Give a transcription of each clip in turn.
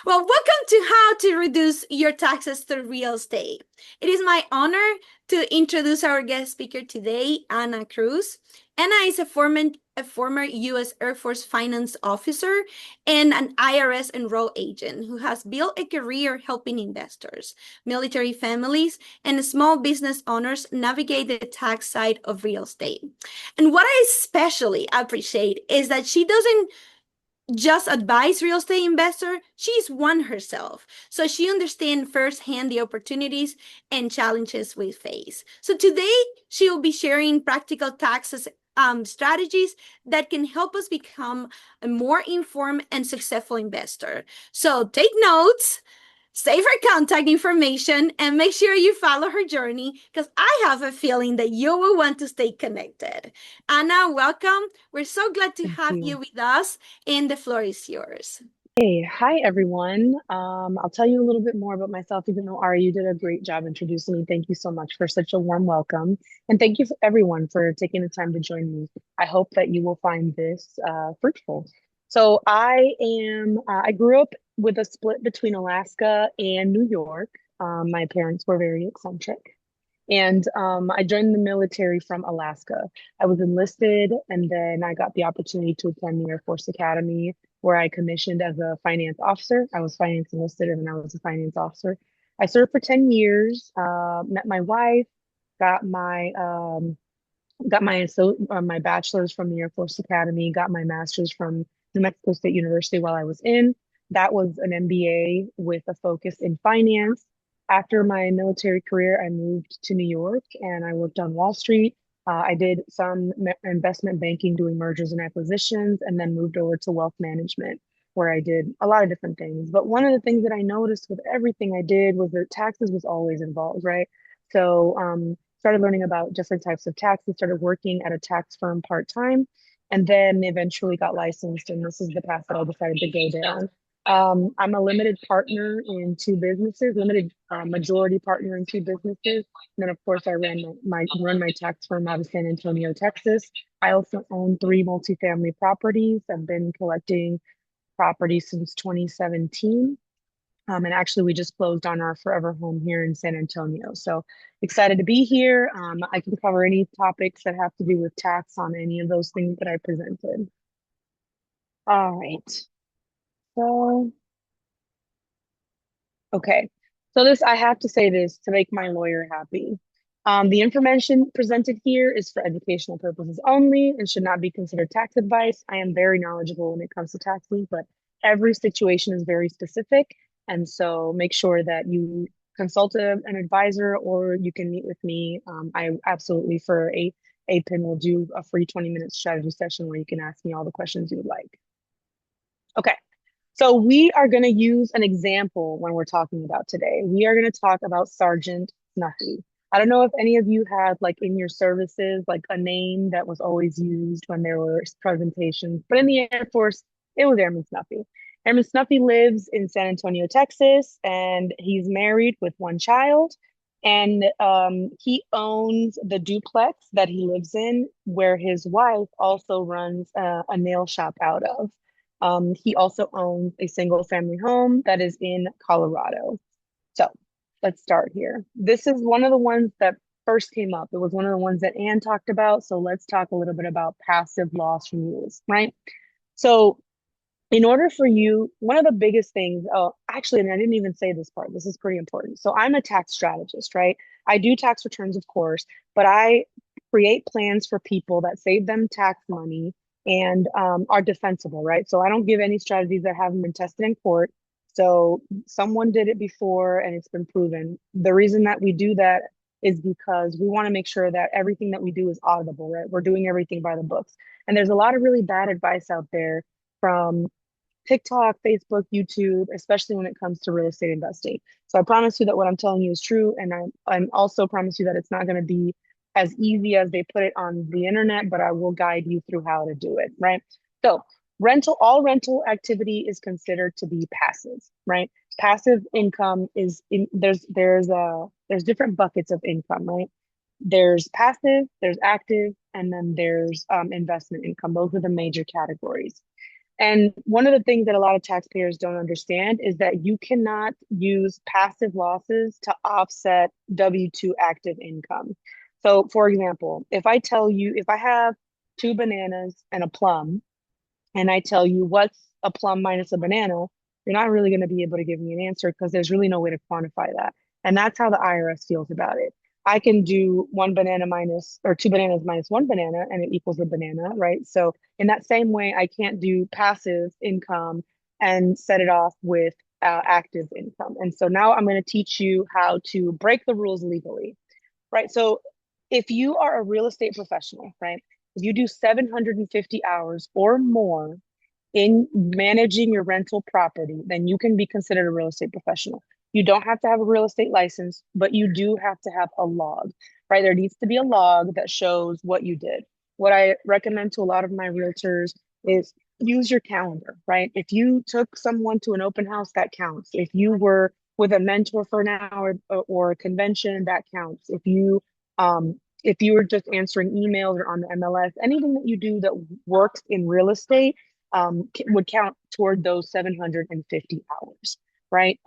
Well, welcome to How to Reduce Your Taxes Through Real Estate. It is my honor to introduce our guest speaker today, Anna Cruz. Anna is a former U.S. Air Force finance officer and an IRS enroll agent who has built a career helping investors, military families, and small business owners navigate the tax side of real estate. And what I especially appreciate is that she doesn't just advise real estate investor, she's one herself. So she understands firsthand the opportunities and challenges we face. So today she will be sharing practical taxes strategies that can help us become a more informed and successful investor. So take notes, save her contact information, and make sure you follow her journey because I have a feeling that you will want to stay connected. Anna, welcome. We're so glad to Thank have you you. with us, and the floor is yours. Hey, hi everyone. I'll tell you a little bit more about myself, even though Ari, you did a great job introducing me. Thank you so much for such a warm welcome. And thank you for everyone for taking the time to join me. I hope that you will find this fruitful. I grew up with a split between Alaska and New York. My parents were very eccentric. And I joined the military from Alaska. I was enlisted, and then I got the opportunity to attend the Air Force Academy, where I commissioned as a finance officer. I was finance enlisted, and then I was a finance officer. I served for 10 years, met my wife, got my my bachelor's from the Air Force Academy, got my master's from New Mexico State University while I was in. That was an MBA with a focus in finance. After my military career, I moved to New York and I worked on Wall Street. I did some investment banking, doing mergers and acquisitions, and then moved over to wealth management, where I did a lot of different things. But one of the things that I noticed with everything I did was that taxes was always involved, right? So started learning about different types of taxes, started working at a tax firm part-time, and then eventually got licensed. And this is the path that I decided to go down. I'm a limited partner in two businesses, limited majority partner in two businesses. And then, of course, I run my tax firm out of San Antonio, Texas. I also own three multifamily properties. I've been collecting property since 2017. And actually, we just closed on our forever home here in San Antonio. So excited to be here. I can cover any topics that have to do with tax on any of those things that I presented. All right. So, okay. So I have to say this to make my lawyer happy. The information presented here is for educational purposes only and should not be considered tax advice. I am very knowledgeable when it comes to taxes, but every situation is very specific. And so make sure that you consult an advisor or you can meet with me. I absolutely, for APIN, will do a free 20-minute strategy session where you can ask me all the questions you would like. Okay. So we are going to use an example when we're talking about today. We are going to talk about Sergeant Snuffy. I don't know if any of you had like in your services, like a name that was always used when there were presentations, but in the Air Force, it was Airman Snuffy. Airman Snuffy lives in San Antonio, Texas, and he's married with one child. And he owns the duplex that he lives in, where his wife also runs a nail shop out of. He also owns a single family home that is in Colorado. So let's start here. This is one of the ones that first came up. It was one of the ones that Anne talked about. So let's talk a little bit about passive loss rules, right? So in order for you, one of the biggest things, oh, actually, and I didn't even say this part, this is pretty important. So I'm a tax strategist, right? I do tax returns, of course, but I create plans for people that save them tax money and are defensible, right? So I don't give any strategies that haven't been tested in court. So someone did it before and it's been proven. The reason that we do that is because we want to make sure that everything that we do is auditable, right? We're doing everything by the books. And there's a lot of really bad advice out there from TikTok, Facebook, YouTube, especially when it comes to real estate investing. So I promise you that what I'm telling you is true. And I'm also promise you that it's not going to be as easy as they put it on the internet, but I will guide you through how to do it, right? So all rental activity is considered to be passive, right? Passive income is there's different buckets of income, right? There's passive, there's active, and then there's investment income. Those are the major categories. And one of the things that a lot of taxpayers don't understand is that you cannot use passive losses to offset W-2 active income. So, for example, if I have two bananas and a plum, and I tell you what's a plum minus a banana, you're not really going to be able to give me an answer because there's really no way to quantify that. And that's how the IRS feels about it. I can do one banana minus or two bananas minus one banana and it equals a banana, right? So in that same way, I can't do passive income and set it off with active income. And so now I'm going to teach you how to break the rules legally, right? So if you are a real estate professional, right? If you do 750 hours or more in managing your rental property, then you can be considered a real estate professional. You don't have to have a real estate license, but you do have to have a log, right? There needs to be a log that shows what you did. What I recommend to a lot of my realtors is use your calendar, right? If you took someone to an open house, that counts. If you were with a mentor for an hour or a convention, that counts. If you were just answering emails or on the MLS, anything that you do that works in real estate would count toward those 750 hours, right?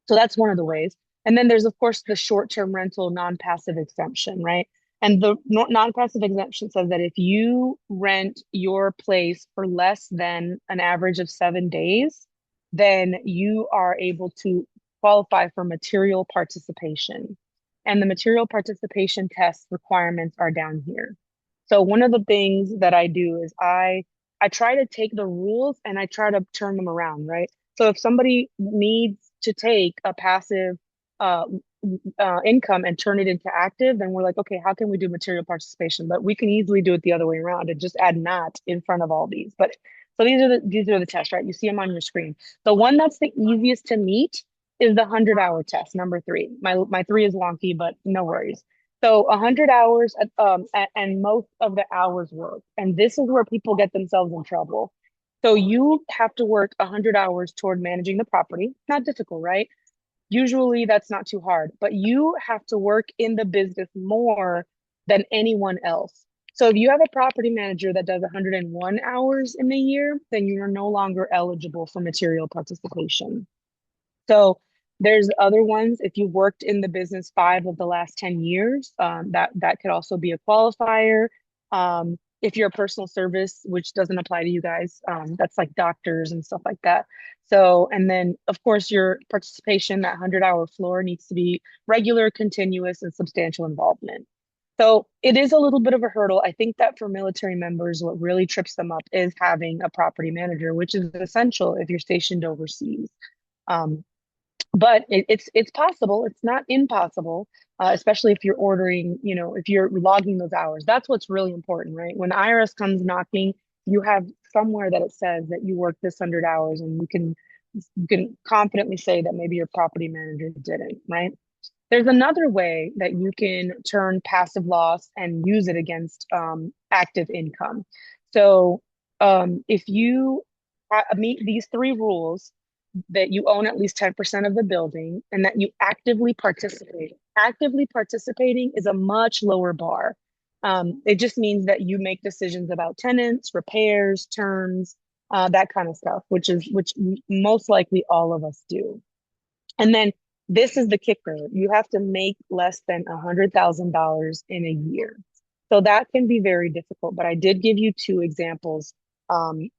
So that's one of the ways. And then there's, of course, the short-term rental non-passive exemption, right? And the non-passive exemption says that if you rent your place for less than an average of 7 days, then you are able to qualify for material participation. And the material participation test requirements are down here. So one of the things that I do is I try to take the rules and I try to turn them around, right? So if somebody needs to take a passive uh, income and turn it into active, then we're like, okay, how can we do material participation? But we can easily do it the other way around and just add not in front of all these. But so these are the tests, right? You see them on your screen. The one that's the easiest to meet is the 100-hour test, number three. My three is wonky, but no worries. So 100 hours and most of the hours work. And this is where people get themselves in trouble. So you have to work 100 hours toward managing the property. Not difficult, right? Usually that's not too hard, but you have to work in the business more than anyone else. So if you have a property manager that does 101 hours in a year, then you are no longer eligible for material participation. So there's other ones. If you've worked in the business 5 of the last 10 years, that could also be a qualifier. If you're a personal service, which doesn't apply to you guys, that's like doctors and stuff like that. So, and then of course your participation, that 100-hour floor needs to be regular, continuous, and substantial involvement. So it is a little bit of a hurdle. I think that for military members, what really trips them up is having a property manager, which is essential if you're stationed overseas. Um, but it's possible. It's not impossible, especially if you're ordering, if you're logging those hours. That's what's really important, right? When IRS comes knocking, you have somewhere that it says that you worked this 100 hours, and you can confidently say that maybe your property manager didn't, right? There's another way that you can turn passive loss and use it against active income. So if you meet these three rules, that you own at least 10% of the building and that you actively participate. Actively participating is a much lower bar. It just means that you make decisions about tenants, repairs, terms, that kind of stuff, which most likely all of us do. And then this is the kicker. You have to make less than $100,000 in a year. So that can be very difficult, but I did give you two examples.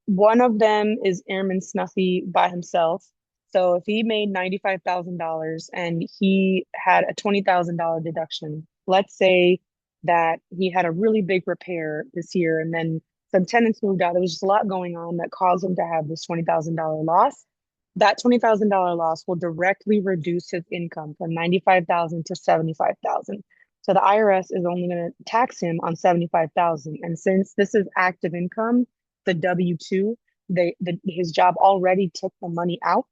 One of them is Airman Snuffy by himself. So if he made $95,000 and he had a $20,000 deduction, let's say that he had a really big repair this year and then some tenants moved out. There was just a lot going on that caused him to have this $20,000 loss. That $20,000 loss will directly reduce his income from 95,000 to 75,000. So the IRS is only going to tax him on 75,000. And since this is active income, the W-2, his job already took the money out.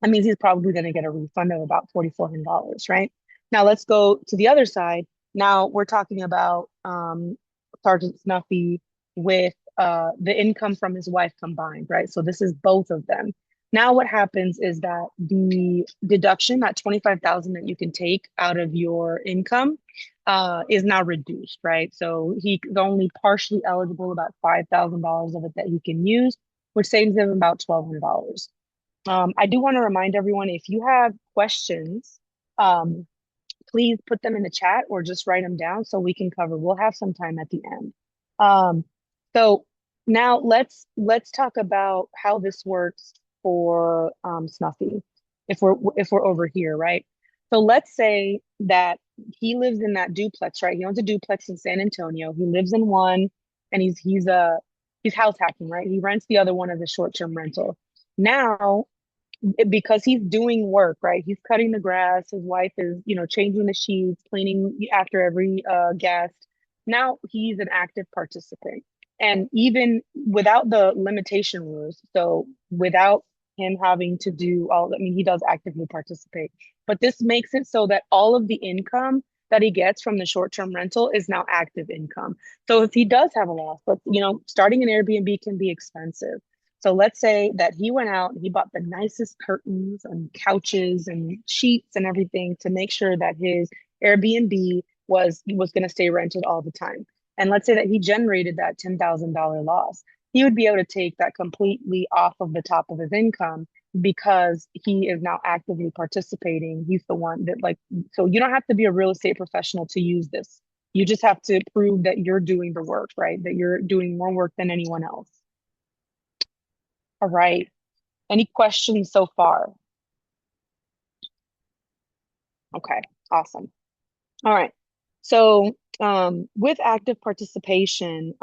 That means he's probably going to get a refund of about $4,400, right? Now let's go to the other side. Now we're talking about Sergeant Snuffy with the income from his wife combined, right? So this is both of them. Now what happens is that the deduction, that 25,000 that you can take out of your income, is now reduced, right? So he's only partially eligible, about $5,000 of it that he can use. which saves them about $1,200. I do want to remind everyone, if you have questions, um, please put them in the chat or just write them down so we can cover. We'll have some time at the end. Um, so now let's talk about how this works for Snuffy. If we're over here, right? So let's say that he lives in that duplex, right? He owns a duplex in San Antonio. He lives in one, and he's house hacking, right? He rents the other one as a short-term rental. Now because he's doing work, right? He's cutting the grass. His wife is, changing the sheets, cleaning after every guest. Now he's an active participant. And even without the limitation rules, so without him having to do all, I mean, he does actively participate, but this makes it so that all of the income that he gets from the short-term rental is now active income. So if he does have a loss, but starting an Airbnb can be expensive. So let's say that he went out and he bought the nicest curtains and couches and sheets and everything to make sure that his Airbnb was going to stay rented all the time. And let's say that he generated that $10,000 loss. He would be able to take that completely off of the top of his income because he is now actively participating. He's the one that so you don't have to be a real estate professional to use this. You just have to prove that you're doing the work, right? That you're doing more work than anyone else. All right. Any questions so far? Okay, awesome. All right. So with active participation,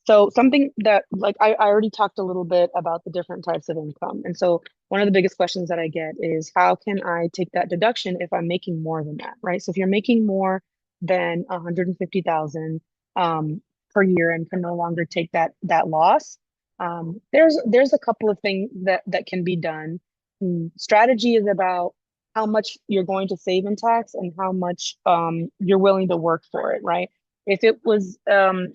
so something that I already talked a little bit about the different types of income. And so one of the biggest questions that I get is how can I take that deduction if I'm making more than that, right? So if you're making more than 150,000 per year and can no longer take that loss, there's a couple of things that can be done. Strategy is about how much you're going to save in tax and how much you're willing to work for it, right? If it was a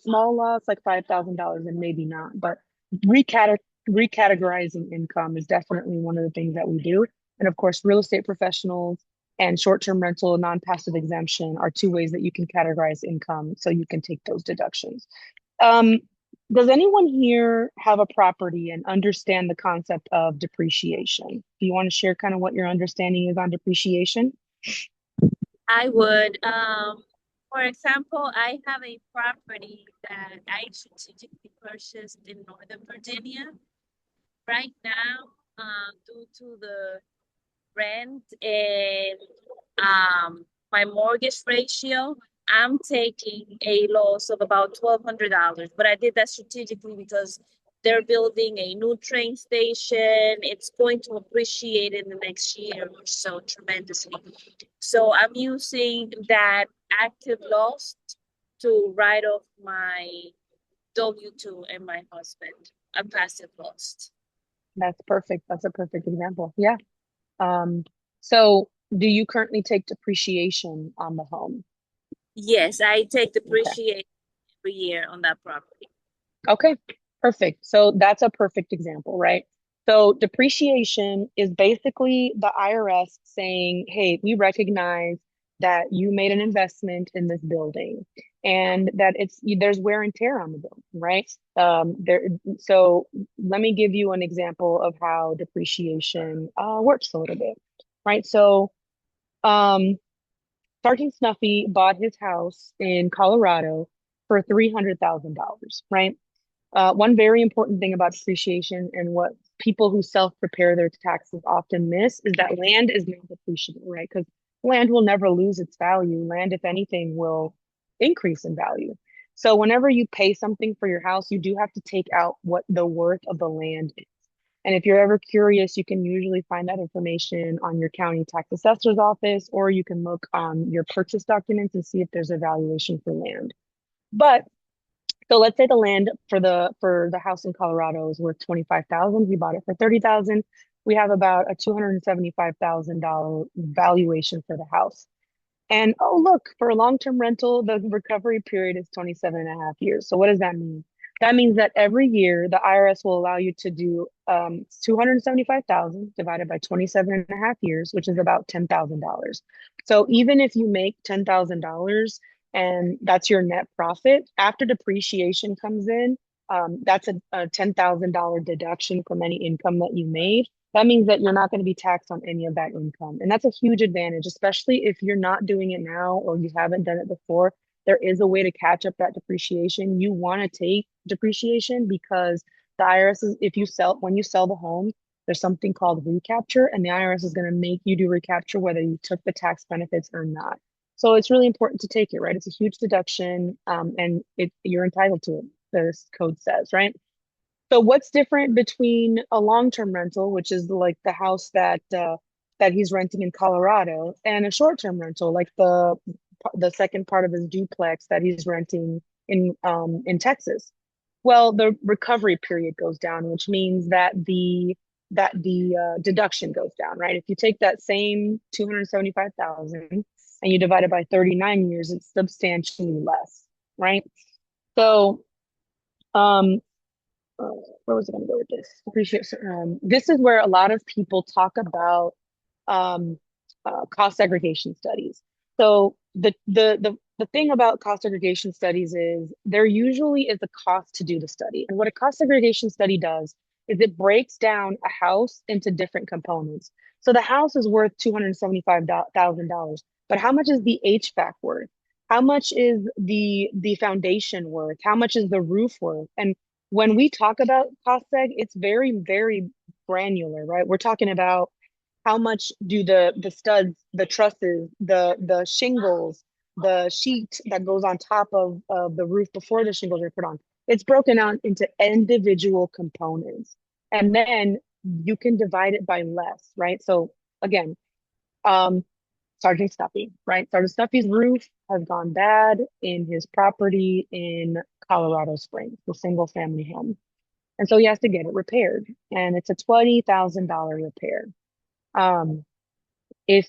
small loss like $5,000, then maybe not. But recategorizing income is definitely one of the things that we do. And of course, real estate professionals and short-term rental non-passive exemption are two ways that you can categorize income so you can take those deductions. Um, does anyone here have a property and understand the concept of depreciation? Do you want to share kind of what your understanding is on depreciation? I would. For example, I have a property that I strategically purchased in Northern Virginia. Right now, due to the rent and my mortgage ratio, I'm taking a loss of about $1,200. But I did that strategically because they're building a new train station. It's going to appreciate in the next year or so tremendously. So I'm using that active loss to write off my W-2 and my husband, a passive loss. That's perfect. That's a perfect example. Yeah. So do you currently take depreciation on the home? Yes, I take Okay. depreciation every year on that property. Okay, perfect. So that's a perfect example, right? So depreciation is basically the IRS saying, hey, we recognize that you made an investment in this building and that there's wear and tear on the building, right? So let me give you an example of how depreciation works a little bit, right? So um, Sergeant Snuffy bought his house in Colorado for $300,000, right? One very important thing about depreciation and what people who self-prepare their taxes often miss is that land is not depreciable, right? Because land will never lose its value. Land, if anything, will increase in value. So whenever you pay something for your house, you do have to take out what the worth of the land is. And if you're ever curious, you can usually find that information on your county tax assessor's office, or you can look on your purchase documents and see if there's a valuation for land. But so let's say the land for the house in Colorado is worth 25,000. We bought it for 30,000. We have about a $275,000 valuation for the house. And oh, look, for a long-term rental, the recovery period is 27 and a half years. So what does that mean? That means that every year the IRS will allow you to do 275,000 divided by 27 and a half years, which is about $10,000. So even if you make $10,000 and that's your net profit, after depreciation comes in, that's a $10,000 deduction from any income that you made. That means that you're not going to be taxed on any of that income. And that's a huge advantage, especially if you're not doing it now or you haven't done it before. There is a way to catch up that depreciation. You want to take depreciation because the IRS is, when you sell the home, there's something called recapture, and the IRS is going to make you do recapture whether you took the tax benefits or not. So it's really important to take it, right? It's a huge deduction, and you're entitled to it, the code says, right? So what's different between a long-term rental, which is like the house that he's renting in Colorado, and a short-term rental, like the second part of his duplex that he's renting in Texas? Well, the recovery period goes down, which means that the deduction goes down, right? If you take that same 275,000 and you divide it by 39 years, it's substantially less, right? So, where was I going to go with this? This is where a lot of people talk about um, cost segregation studies. So the thing about cost segregation studies is there usually is a cost to do the study. And what a cost segregation study does is it breaks down a house into different components. So the house is worth $275,000, but how much is the HVAC worth? How much is the foundation worth? How much is the roof worth? And when we talk about cost seg, it's very, very granular, right? We're talking about how much do the studs, the trusses, the shingles, the sheet that goes on top of the roof before the shingles are put on. It's broken out into individual components. And then you can divide it by less, right? So again, um, Sergeant Stuffy, right? Sergeant Stuffy's roof has gone bad in his property in Colorado Springs, the single family home. And so he has to get it repaired. And it's a $20,000 repair. Um, if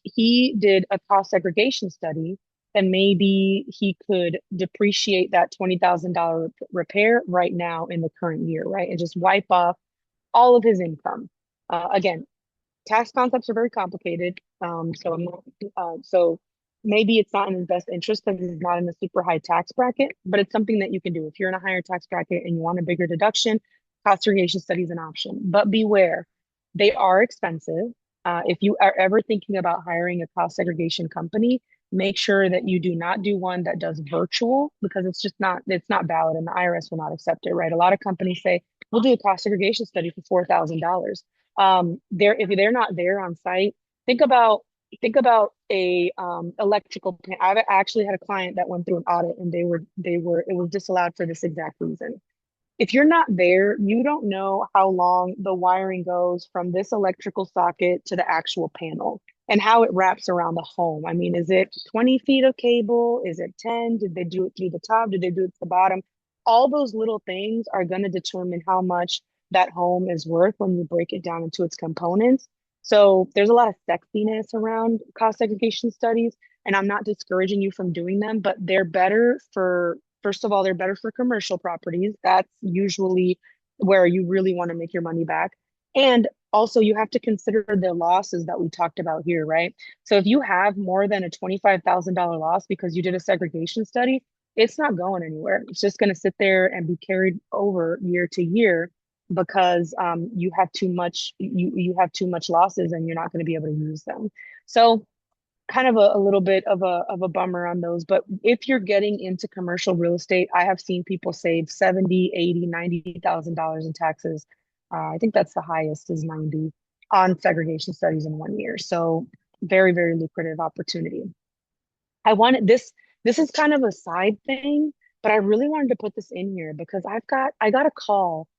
he did a cost segregation study, then maybe he could depreciate that $20,000 repair right now in the current year, right? And just wipe off all of his income. Again, tax concepts are very complicated. So maybe it's not in his best interest because he's not in a super high tax bracket, but it's something that you can do. If you're in a higher tax bracket and you want a bigger deduction, cost segregation study is an option. But beware, they are expensive. If you are ever thinking about hiring a cost segregation company, make sure that you do not do one that does virtual because it's not valid and the IRS will not accept it, right? A lot of companies say, we'll do a cost segregation study for $4,000. If they're not there on site, think about a electrical pan. I've actually had a client that went through an audit and it was disallowed for this exact reason. If you're not there, you don't know how long the wiring goes from this electrical socket to the actual panel and how it wraps around the home. I mean, is it 20 feet of cable? Is it 10? Did they do it through the top? Did they do it to the bottom? All those little things are going to determine how much that home is worth when you break it down into its components. So there's a lot of sexiness around cost segregation studies, and I'm not discouraging you from doing them, but they're better for, first of all, they're better for commercial properties. That's usually where you really want to make your money back. And also you have to consider the losses that we talked about here, right? So if you have more than a $25,000 loss because you did a segregation study, it's not going anywhere. It's just going to sit there and be carried over year to year because you have too much losses and you're not going to be able to use them. So kind of a little bit of a bummer on those. But if you're getting into commercial real estate, I have seen people save 70, 80, $90,000 in taxes. I think that's the highest is 90 on segregation studies in 1 year. So very, very lucrative opportunity. I wanted this is kind of a side thing, but I really wanted to put this in here because I got a call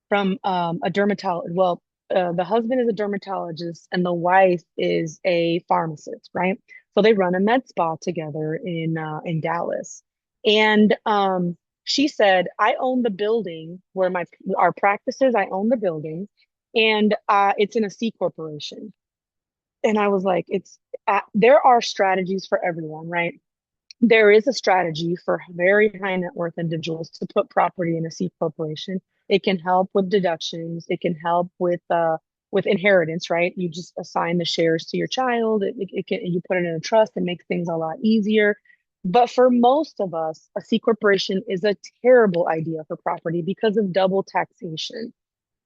from a dermatologist. Well, the husband is a dermatologist and the wife is a pharmacist, right? So they run a med spa together in Dallas. And she said, I own the building where our practice is. I own the building, and it's in a C corporation. And I was like, there are strategies for everyone, right? There is a strategy for very high net worth individuals to put property in a C corporation. It can help with deductions. It can help with inheritance, right? You just assign the shares to your child. You put it in a trust. It makes things a lot easier. But for most of us, a C corporation is a terrible idea for property because of double taxation.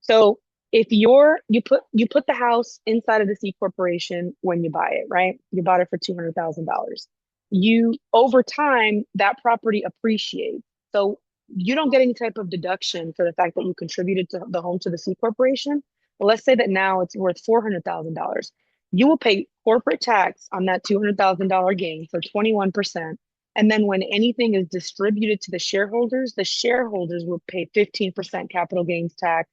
So if you put the house inside of the C corporation when you buy it, right? You bought it for $200,000. You over time that property appreciates. So you don't get any type of deduction for the fact that you contributed to the home to the C corporation. But let's say that now it's worth $400,000. You will pay corporate tax on that $200,000 gain, so 21%. And then when anything is distributed to the shareholders will pay 15% capital gains tax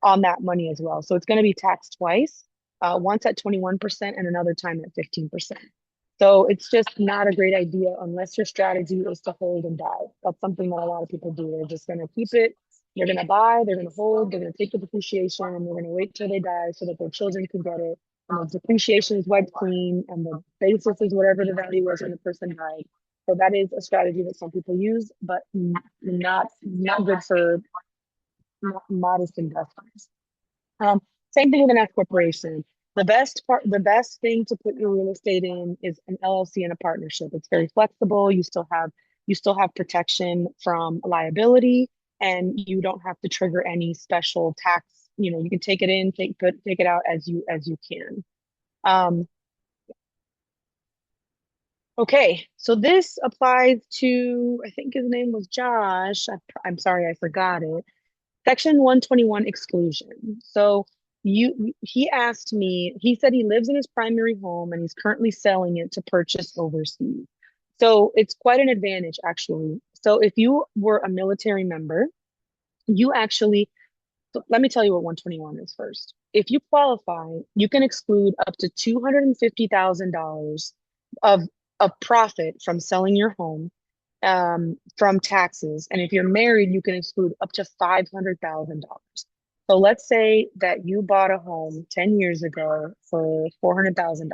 on that money as well. So it's going to be taxed twice, once at 21% and another time at 15%. So it's just not a great idea unless your strategy is to hold and die. That's something that a lot of people do. They're just going to keep it. They're going to buy, they're going to hold, they're going to take the depreciation, and they're going to wait till they die so that their children can get it. And the depreciation is wiped clean, and the basis is whatever the value was when the person died. So that is a strategy that some people use, but not good for modest investments. Um, Same thing with an S corporation. The best thing to put your real estate in is an LLC and a partnership. It's very flexible. You still have protection from liability, and you don't have to trigger any special tax. You can take it in, take it out as you can. Um, okay, so this applies to, I think his name was Josh. I'm sorry, I forgot it. Section 121 exclusion. So he asked me, he said he lives in his primary home and he's currently selling it to purchase overseas. So it's quite an advantage actually. So if you were a military member, you actually, so let me tell you what 121 is first. If you qualify, you can exclude up to $250,000 of profit from selling your home, from taxes. And if you're married, you can exclude up to $500,000. So let's say that you bought a home 10 years ago for $400,000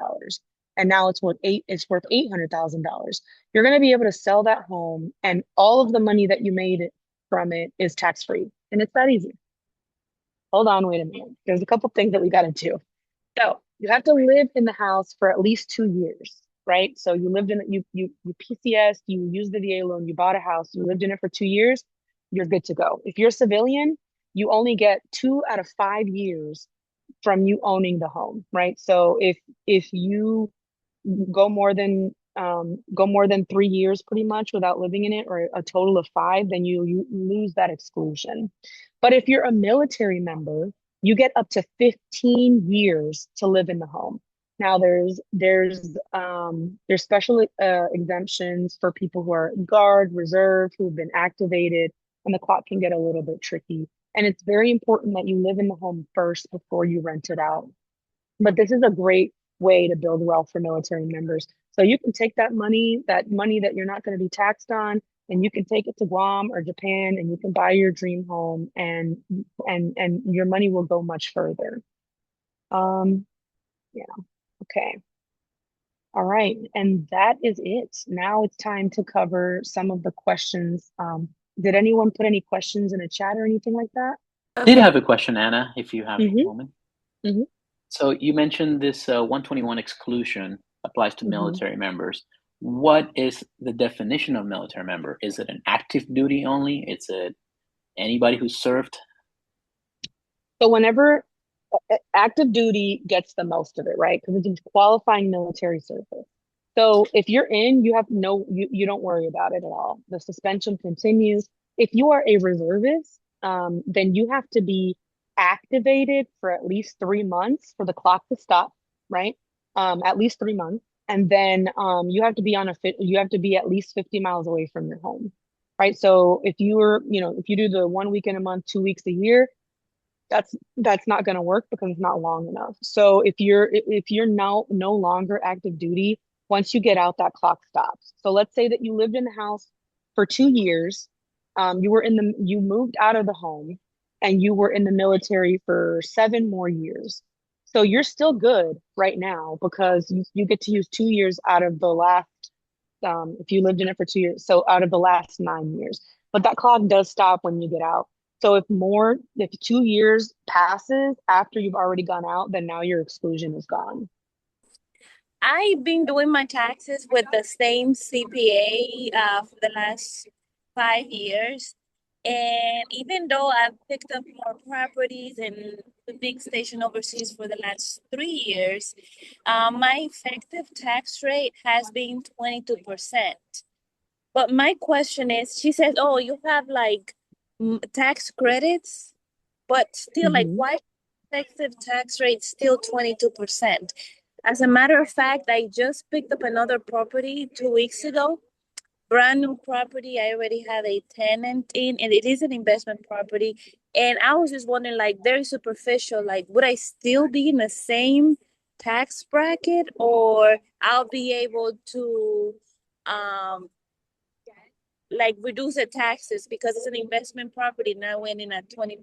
and now it's worth $800,000. You're going to be able to sell that home and all of the money that you made from it is tax free. And it's that easy. Hold on, wait a minute. There's a couple things that we got to do. So you have to live in the house for at least 2 years, right? So you lived in it, you PCS, you used the VA loan, you bought a house, you lived in it for 2 years, you're good to go. If you're a civilian, you only get 2 out of 5 years from you owning the home, right? So if you go more than 3 years pretty much without living in it, or a total of five, then you lose that exclusion. But if you're a military member, you get up to 15 years to live in the home. Now there's special exemptions for people who are guard, reserve, who've been activated, and the clock can get a little bit tricky. And it's very important that you live in the home first before you rent it out. But this is a great way to build wealth for military members. So you can take that money that you're not going to be taxed on, and you can take it to Guam or Japan, and you can buy your dream home, and your money will go much further. Um, yeah, okay. All right, and that is it. Now it's time to cover some of the questions. Did anyone put any questions in a chat or anything like that? I did have a question, Anna, if you have a Mm-hmm, moment. mm-hmm, So you mentioned this 121 exclusion applies to mm-hmm. military members. What is the definition of military member? Is it an active duty only? Is it anybody who served? So whenever active duty gets the most of it, right? Because it's qualifying military service. So if you're in, you don't worry about it at all. The suspension continues. If you are a reservist, then you have to be activated for at least 3 months for the clock to stop, right? At least 3 months. And then you have to be at least 50 miles away from your home, right? So if you do the 1 week in a month, 2 weeks a year, that's not going to work because it's not long enough. So if you're now no longer active duty, once you get out, that clock stops. So let's say that you lived in the house for 2 years, you moved out of the home, and you were in the military for 7 more years. So you're still good right now because you get to use 2 years out of the last, if you lived in it for 2 years, so out of the last 9 years. But that clock does stop when you get out. So if 2 years passes after you've already gone out, then now your exclusion is gone. I've been doing my taxes with the same CPA for the last 5 years. And even though I've picked up more properties and the big station overseas for the last 3 years, my effective tax rate has been 22%. But my question is, she says, oh, you have like tax credits, but still, like, Mm-hmm. why effective tax rate still 22%? As a matter of fact, I just picked up another property 2 weeks ago. Brand new property. I already have a tenant in, and it is an investment property. And I was just wondering, like, very superficial, like, would I still be in the same tax bracket, or I'll be able to um like reduce the taxes because it's an investment property now winning at 20%?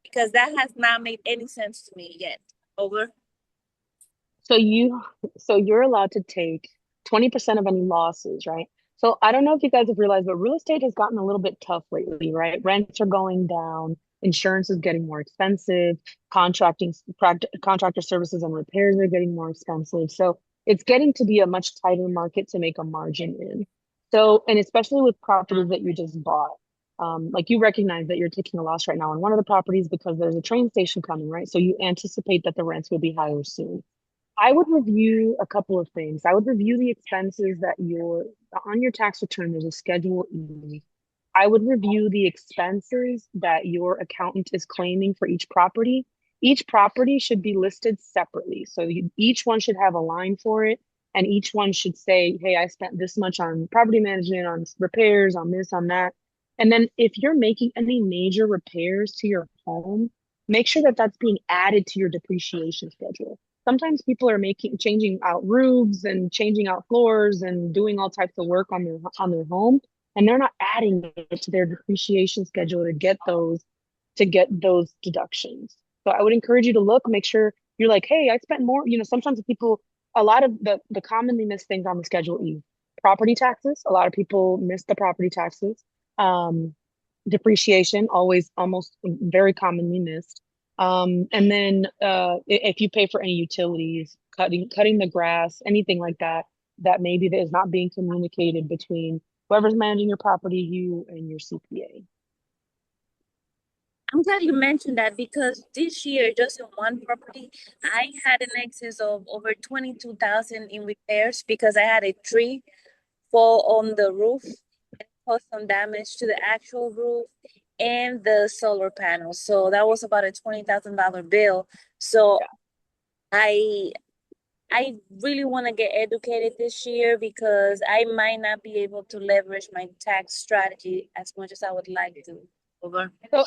Because that has not made any sense to me yet. Over. So you, so you're allowed to take 20% of any losses, right? So I don't know if you guys have realized, but real estate has gotten a little bit tough lately, right? Rents are going down, insurance is getting more expensive, contractor services and repairs are getting more expensive. So it's getting to be a much tighter market to make a margin in. So, and especially with properties that you just bought, like you recognize that you're taking a loss right now on one of the properties because there's a train station coming, right? So you anticipate that the rents will be higher soon. I would review a couple of things. I would review the expenses that you're on your tax return. There's a Schedule E. I would review the expenses that your accountant is claiming for each property. Each property should be listed separately. So each one should have a line for it, and each one should say, hey, I spent this much on property management, on repairs, on this, on that. And then if you're making any major repairs to your home, make sure that that's being added to your depreciation schedule. Sometimes people are changing out roofs and changing out floors and doing all types of work on their home, and they're not adding it to their depreciation schedule to get those deductions. So I would encourage you to look, make sure you're like, hey, I spent more. Sometimes people, a lot of the commonly missed things on the Schedule E, property taxes. A lot of people miss the property taxes. Um, Depreciation, always almost very commonly missed. And then if you pay for any utilities, cutting the grass, anything like that, that maybe that is not being communicated between whoever's managing your property, you and your CPA. I'm glad you mentioned that because this year, just in one property, I had an excess of over 22,000 in repairs because I had a tree fall on the roof and cause some damage to the actual roof and the solar panels. So that was about a $20,000 bill. So I I really want to get educated this year because I might not be able to leverage my tax strategy as much as I would like to. Over. So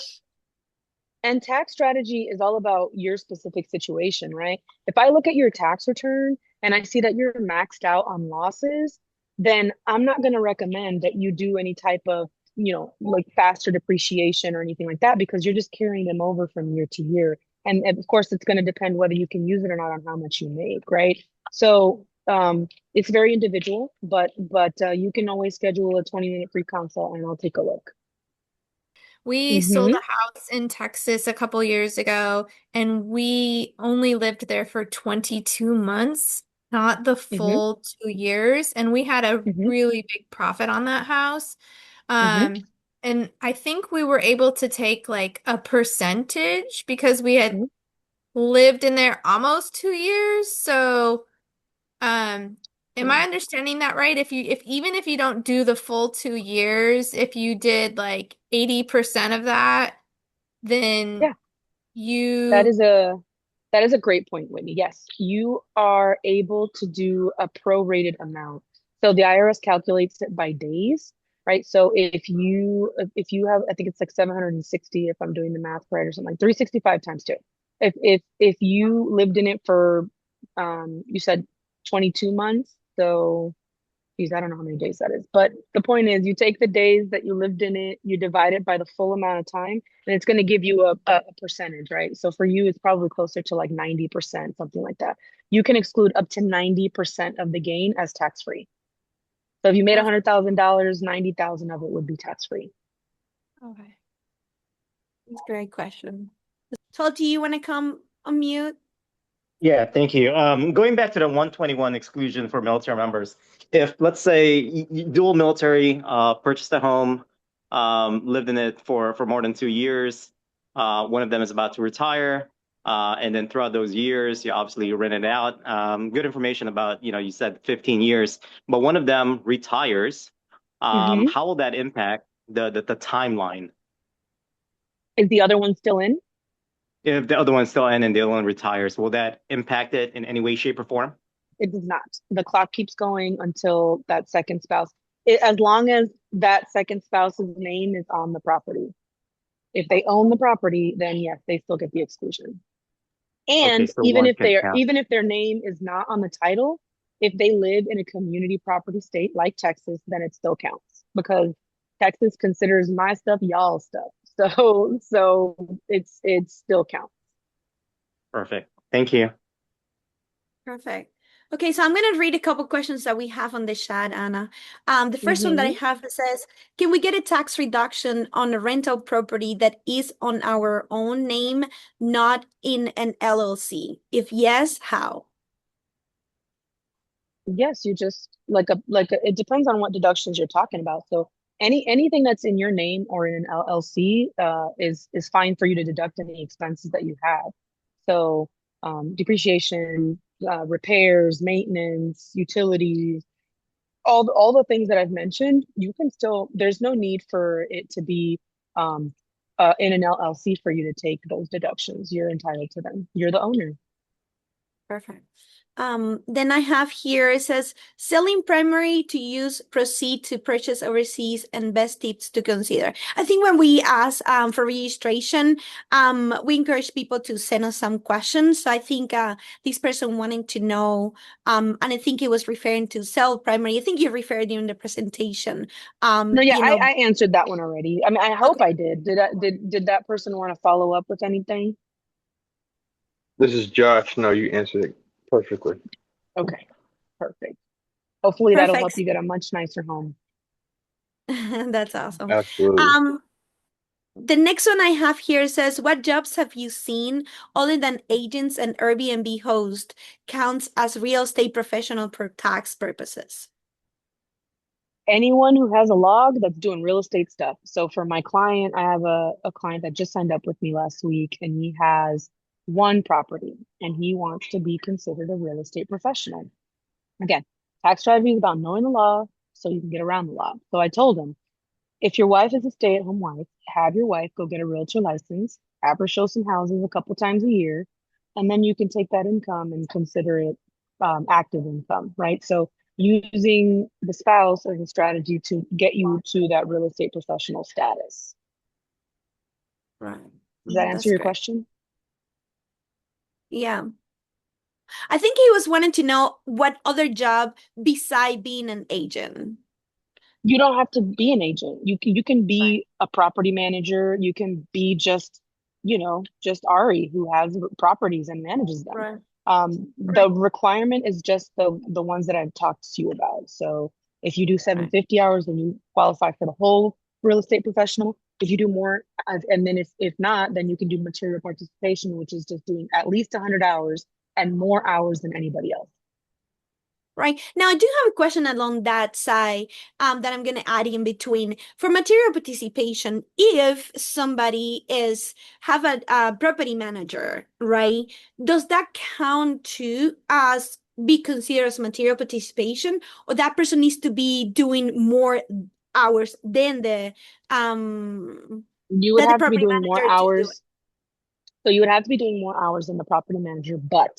And tax strategy is all about your specific situation, right? If I look at your tax return and I see that you're maxed out on losses, then I'm not going to recommend that you do any type of, like faster depreciation or anything like that because you're just carrying them over from year to year. And of course, it's going to depend whether you can use it or not on how much you make, right? So it's very individual, but you can always schedule a 20-minute free consult and I'll take a look. We sold Mm-hmm. a house in Texas a couple years ago, and we only lived there for 22 months, not the Mm-hmm. full 2 years. And we had a Mm-hmm. really big profit on that house. Mm-hmm. Um, and I think we were able to take like a percentage because we had Mm-hmm. lived in there almost 2 years. So, um, am I understanding that right? If even if you don't do the full 2 years, if you did like 80% of that, then Yeah. That you is a that is a great point, Whitney. Yes, you are able to do a prorated amount. So the IRS calculates it by days, right? So if you have, I think it's like 760 if I'm doing the math right or something like 365 times two. If you lived in it for you said 22 months, so geez, I don't know how many days that is. But the point is, you take the days that you lived in it, you divide it by the full amount of time, and it's going to give you a percentage, right? So for you, it's probably closer to like 90%, something like that. You can exclude up to 90% of the gain as tax free. So if you made okay. $100,000, 90,000 of it would be tax free. Okay. That's a great question. So do you want to come on mute? Yeah, thank you. Going back to the 121 exclusion for military members, if let's say dual military, purchased a home, lived in it for more than 2 years, one of them is about to retire, and then throughout those years, you obviously rent it out. Good information about, you said 15 years, but one of them retires. Hmm. How will that impact the timeline? Is the other one still in? If the other one's still in and the other one retires, will that impact it in any way, shape, or form? It does not. The clock keeps going until that second spouse, as long as that second spouse's name is on the property. If they own the property, then yes, they still get the exclusion. Okay, And so one can count. even if their name is not on the title, if they live in a community property state like Texas, then it still counts because Texas considers my stuff y'all stuff. So it's still counts. Perfect. Thank you. Perfect. Okay, so I'm going to read a couple questions that we have on the chat, Anna. The first one that I Hmm. have says, can we get a tax reduction on a rental property that is on our own name, not in an LLC? If yes, how? Yes, you just it depends on what deductions you're talking about. So anything that's in your name or in an LLC is fine for you to deduct any expenses that you have. So depreciation, repairs, maintenance, utilities, all the things that I've mentioned, you can still, there's no need for it to be in an LLC for you to take those deductions. You're entitled to them. You're the owner. Perfect. Then I have here, it says, selling primary to use proceed to purchase overseas and best tips to consider. I think when we ask for registration, we encourage people to send us some questions. So I think this person wanting to know, and I think it was referring to sell primary. I think you referred during the presentation. No, yeah, You know, I answered that one already. I mean, I hope okay. I did. Did that person want to follow up with anything? This is Josh. No, you answered it perfectly. Okay, perfect. Hopefully that'll help Perfect. you get a much nicer home. That's awesome. Absolutely. The next one I have here says, what jobs have you seen other than agents and Airbnb host counts as real estate professional for tax purposes? Anyone who has a log that's doing real estate stuff. So for my client, I have a client that just signed up with me last week, and he has one property and he wants to be considered a real estate professional. Again, tax strategy is about knowing the law so you can get around the law. So I told him, if your wife is a stay-at-home wife, have your wife go get a realtor license, have her show some houses a couple times a year, and then you can take that income and consider it active income, right? So using the spouse as a strategy to get you to that real estate professional status. Right. Does that answer That's your great. question? Yeah. I think he was wanting to know what other job beside being an agent. You don't have to be an agent. You can Right. be a property manager. You can be just Ari who has properties and manages them. Right. The requirement is just the ones that I've talked to you about. So if you do Right. 750 hours, then you qualify for the whole real estate professional. If you do more, and then if not, then you can do material participation, which is just doing at least 100 hours and more hours than anybody else. Right. Now, I do have a question along that side that I'm going to add in between. For material participation, if somebody have a property manager, right, does that count too as be considered as material participation, or that person needs to be doing more hours than the You would have to be property doing more manager to do it? hours. So you would have to be doing more hours than the property manager. But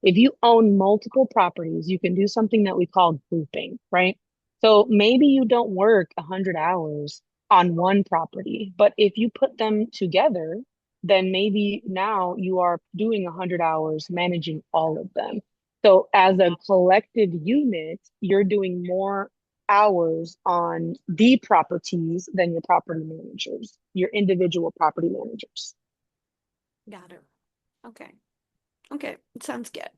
if you own multiple properties, you can do something that we call grouping, right? So maybe you don't work 100 hours on one property, but if you put them together, then maybe now you are doing 100 hours managing all of them. So as a collective unit, you're doing more hours on the properties than your property managers, your individual property managers. Got it. Okay. Okay, sounds good.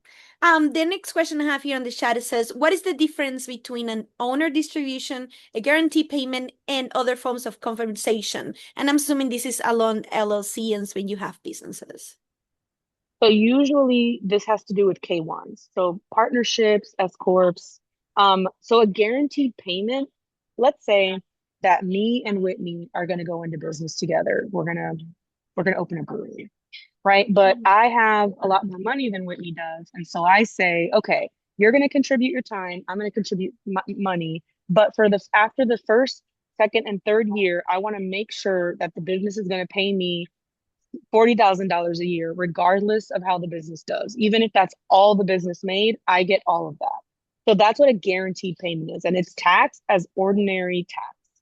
The next question I have here on the chat, it says, what is the difference between an owner distribution, a guarantee payment, and other forms of compensation? And I'm assuming this is along LLCs when you have businesses. So usually this has to do with K1s. So partnerships, S corps. So a guaranteed payment, let's say that me and Whitney are going to go into business together. We're going to open a brewery, right? But I have a lot more money than Whitney does. And so I say, okay, you're going to contribute your time, I'm going to contribute money, but for the after the first, second, and third year, I want to make sure that the business is going to pay me $40,000 a year, regardless of how the business does. Even if that's all the business made, I get all of that. So that's what a guaranteed payment is. And it's taxed as ordinary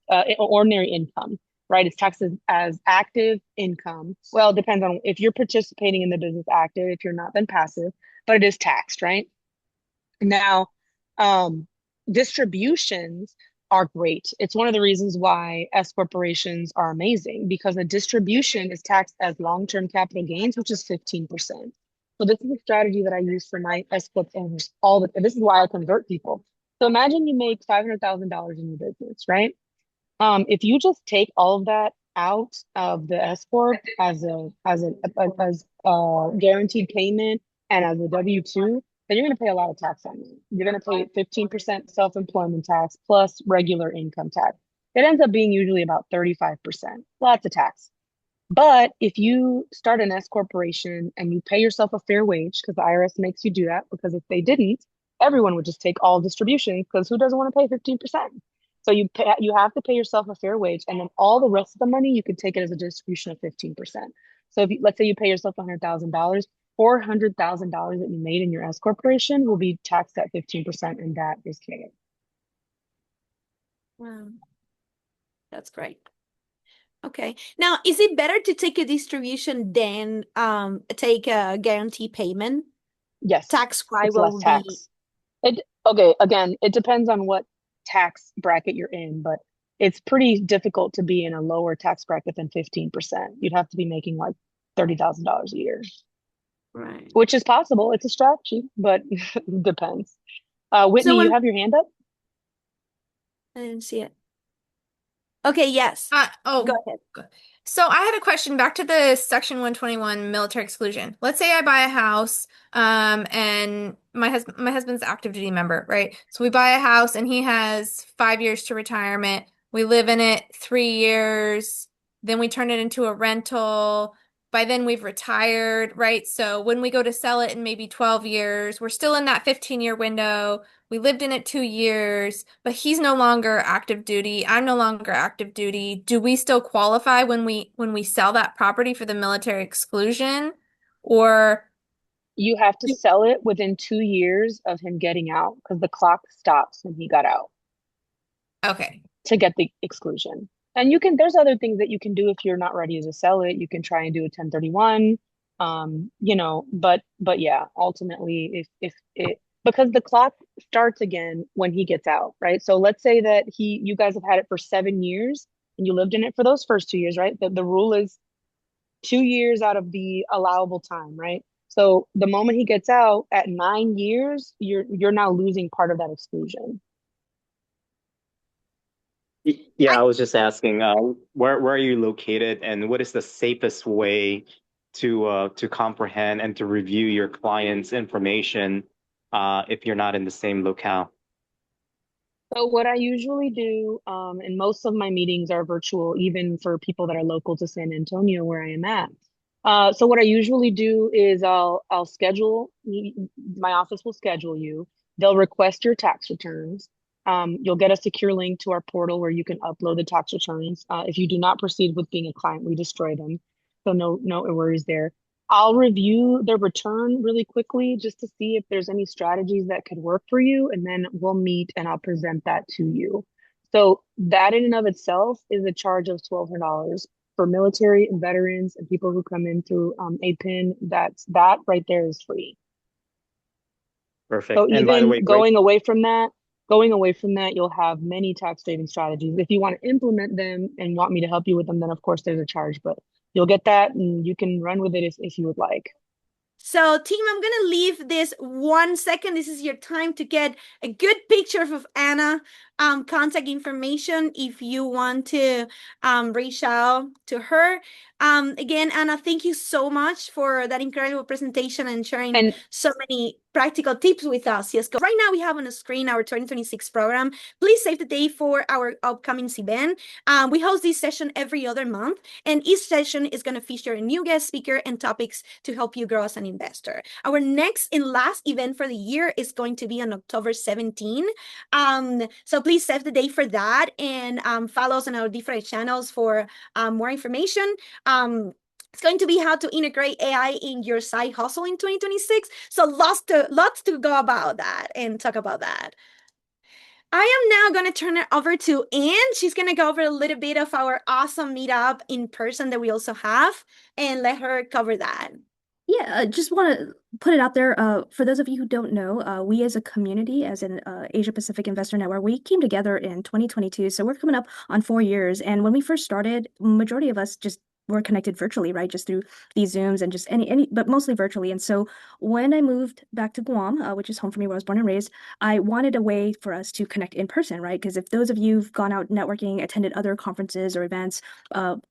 income, right? It's taxed as active income. Well, it depends on if you're participating in the business active, if you're not, then passive, but it is taxed, right? Now, distributions are great. It's one of the reasons why S corporations are amazing, because a distribution is taxed as long-term capital gains, which is 15%. So this is a strategy that I use for my S corp owners and this is why I convert people. So imagine you make $500,000 in your business, right? If you just take all of that out of the S corp as a guaranteed payment and as a W-2, then you're going to pay a lot of tax on it. You're going to pay 15% self-employment tax plus regular income tax. It ends up being usually about 35%. Lots of tax. But if you start an S corporation and you pay yourself a fair wage, because the IRS makes you do that, because if they didn't, everyone would just take all distributions, because who doesn't want to pay 15%? So you have to pay yourself a fair wage, and then all the rest of the money you could take it as a distribution of 15%. So if let's say you pay yourself $100,000, $400,000 that you made in your S corporation will be taxed at 15%, and that is paid. Wow, that's great. Okay. Now, is it better to take a distribution than take a guarantee payment? Yes. Tax-wise It's less will tax. Okay, again, it depends on what tax bracket you're in, but it's pretty difficult to be in a lower tax bracket than 15%. You'd have to be making like $30,000 a year. Right. Which is possible. It's a strategy, but it depends. Whitney, you have your hand up? I didn't see it. Okay, yes. Go ahead. So I had a question back to the Section 121 military exclusion. Let's say I buy a house, and my husband's an active duty member, right? So we buy a house and he has 5 years to retirement. We live in it 3 years, then we turn it into a rental. By then we've retired, right? So when we go to sell it in maybe 12 years, we're still in that 15-year window. We lived in it 2 years, but he's no longer active duty. I'm no longer active duty. Do we still qualify when we sell that property for the military exclusion? Or you have to sell it within 2 years of him getting out, because the clock stops when he got out. Okay. To get the exclusion. And there's other things that you can do if you're not ready to sell it. You can try and do a 1031, but yeah, ultimately if it, because the clock starts again when he gets out, right? So let's say that you guys have had it for 7 years and you lived in it for those first 2 years, right? The rule is 2 years out of the allowable time, right? So the moment he gets out at 9 years, you're now losing part of that exclusion. Yeah, I was just asking, where are you located, and what is the safest way to comprehend and to review your client's information if you're not in the same locale? So what I usually do, and most of my meetings are virtual, even for people that are local to San Antonio, where I am at. So what I usually do is I'll schedule, my office will schedule you. They'll request your tax returns. You'll get a secure link to our portal where you can upload the tax returns. If you do not proceed with being a client, we destroy them. So no worries there. I'll review the return really quickly just to see if there's any strategies that could work for you, and then we'll meet and I'll present that to you. So that in and of itself is a charge of $1,200 for military and veterans and people who come in through APIN. That right there is free. Perfect. So And by the way, going away from that, you'll have many tax saving strategies. If you want to implement them and want me to help you with them, then of course there's a charge, but you'll get that and you can run with it if you would like. So, team, I'm going to leave this 1 second. This is your time to get a good picture of Anna. contact information if you want to reach out to her. Again, Anna, thank you so much for that incredible presentation and sharing so many practical tips with us. Yes, right now we have on the screen our 2026 program. Please save the date for our upcoming event. We host this session every other month, and each session is going to feature a new guest speaker and topics to help you grow as an investor. Our next and last event for the year is going to be on October 17. So please save the date for that, and follow us on our different channels for more information. It's going to be how to integrate AI in your side hustle in 2026. So lots to go about that and talk about that. I am now going to turn it over to Anne. She's going to go over a little bit of our awesome meetup in person that we also have, and let her cover that. Yeah, just want to put it out there. For those of you who don't know, we as a community, as an Asia Pacific Investor Network, we came together in 2022. So we're coming up on 4 years. And when we first started, majority of us just were connected virtually, right? Just through these Zooms and just but mostly virtually. And so when I moved back to Guam, which is home for me, where I was born and raised, I wanted a way for us to connect in person, right? Because if those of you who've gone out networking, attended other conferences or events,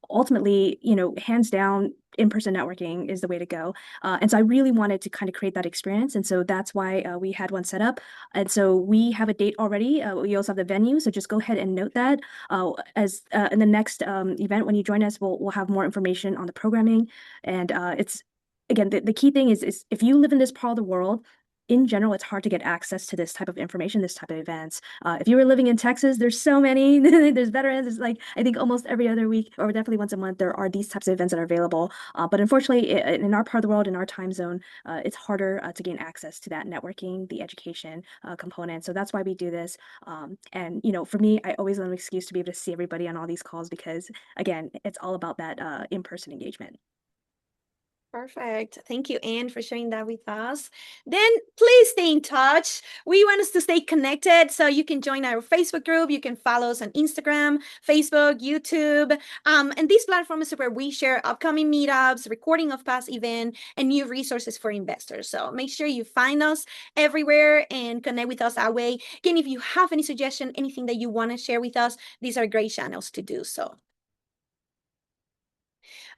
ultimately, hands down, in-person networking is the way to go. And so I really wanted to kind of create that experience. And so that's why we had one set up. And so we have a date already. We also have the venue. So just go ahead and note that as in the next event, when you join us, we'll have more information on the programming. And it's, again, the key thing is if you live in this part of the world, in general, it's hard to get access to this type of information, this type of events. If you were living in Texas, there's so many. There's veterans. It's like, I think almost every other week, or definitely once a month, there are these types of events that are available. But unfortunately, in our part of the world, in our time zone, it's harder to gain access to that networking, the education component. So that's why we do this. And, for me, I always want an excuse to be able to see everybody on all these calls because, again, it's all about that in-person engagement. Perfect. Thank you, Anne, for sharing that with us. Then please stay in touch. We want us to stay connected, so you can join our Facebook group. You can follow us on Instagram, Facebook, YouTube. And these platforms are where we share upcoming meetups, recording of past events, and new resources for investors. So make sure you find us everywhere and connect with us that way. Again, if you have any suggestion, anything that you want to share with us, these are great channels to do so.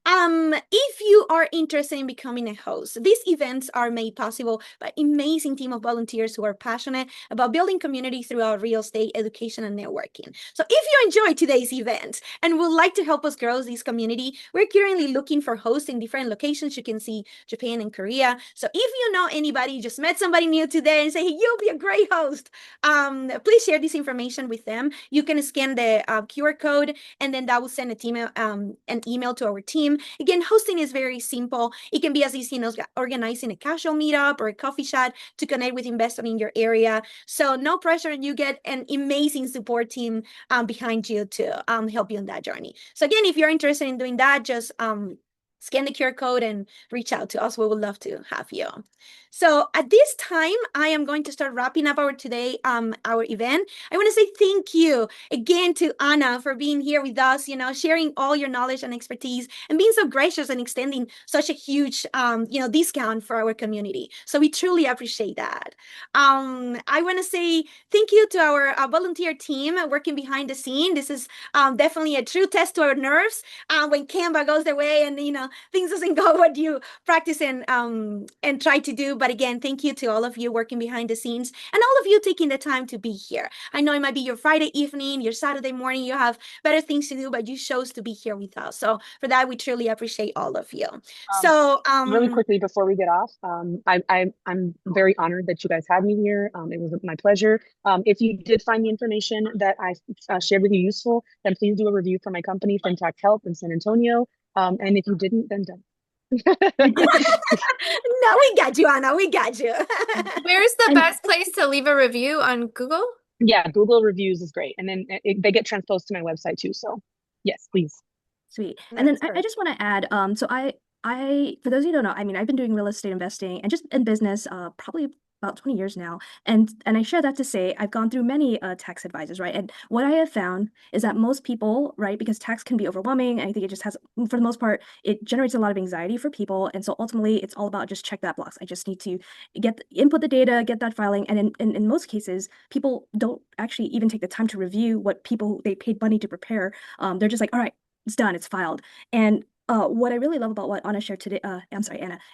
If you are interested in becoming a host, these events are made possible by an amazing team of volunteers who are passionate about building community throughout real estate, education, and networking. So if you enjoyed today's event and would like to help us grow this community, we're currently looking for hosts in different locations. You can see Japan and Korea. So if you know anybody, you just met somebody new today and say, hey, you'll be a great host, please share this information with them. You can scan the QR code, and then that will send an email to our team. Again, hosting is very simple. It can be as easy as organizing a casual meetup or a coffee chat to connect with investors in your area. So no pressure, and you get an amazing support team behind you to help you on that journey. So again, if you're interested in doing that, just scan the QR code and reach out to us. We would love to have you. So at this time, I am going to start wrapping up our event. I want to say thank you again to Anna for being here with us, sharing all your knowledge and expertise and being so gracious and extending such a huge, discount for our community. So we truly appreciate that. I want to say thank you to our volunteer team working behind the scene. This is definitely a true test to our nerves when Canva goes their way and, things doesn't go what you practice and try to do. But again, thank you to all of you working behind the scenes and all of you taking the time to be here. I know it might be your Friday evening, your Saturday morning, you have better things to do, but you chose to be here with us. So for that, we truly appreciate all of you. Really quickly before we get off, I'm very honored that you guys had me here. It was my pleasure. If you did find the information that I shared with you useful, then please do a review for my company, FinTech Help in San Antonio. And if you didn't, then don't. No, we got you, Anna. We got you. Where's the best place to leave a review on Google? Yeah, Google reviews is great. And then they get transposed to my website too. So yes, please. Sweet. And then I just want to add, so I, for those of you who don't know, I've been doing real estate investing and just in business, probably about 20 years now. And I share that to say I've gone through many tax advisors, right? And what I have found is that most people, right, because tax can be overwhelming, I think it just has, for the most part, it generates a lot of anxiety for people. And so ultimately it's all about just check that box. I just need to input the data, get that filing. And in most cases, people don't actually even take the time to review what people they paid money to prepare. They're just like, all right, it's done, it's filed. And what I really love about what Anna shared today,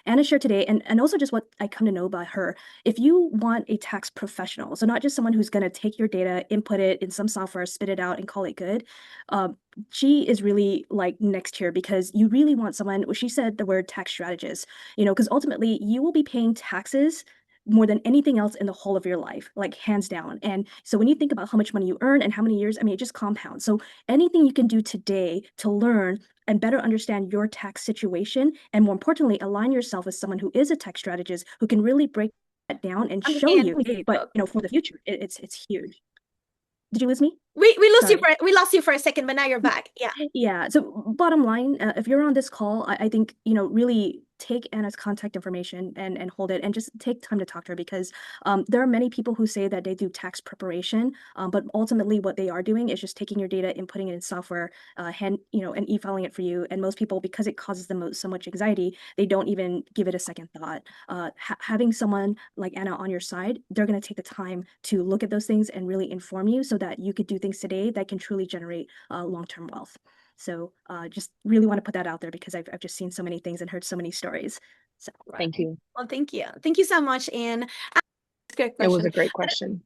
Anna shared today, and also just what I come to know about her. If you want a tax professional, so not just someone who's going to take your data, input it in some software, spit it out, and call it good, she is really like next here, because you really want someone. She said the word tax strategist, because ultimately you will be paying taxes more than anything else in the whole of your life, like hands down. And so when you think about how much money you earn and how many years, I mean, it just compounds. So anything you can do today to learn and better understand your tax situation, and more importantly, align yourself with someone who is a tax strategist who can really break that down and show you. But for the future, it's huge. Did you lose me? We lost you for a second, but now you're back. Yeah. Yeah. So bottom line, if you're on this call, I think, really take Anna's contact information and hold it, and just take time to talk to her, because there are many people who say that they do tax preparation, but ultimately what they are doing is just taking your data and putting it in software, and e-filing it for you. And most people, because it causes them so much anxiety, they don't even give it a second thought. Having someone like Anna on your side, they're going to take the time to look at those things and really inform you so that you could do things today that can truly generate long-term wealth. So just really want to put that out there, because I've just seen so many things and heard so many stories. So Thank you. Well, thank you. Thank you so much, Anne. It was a great question.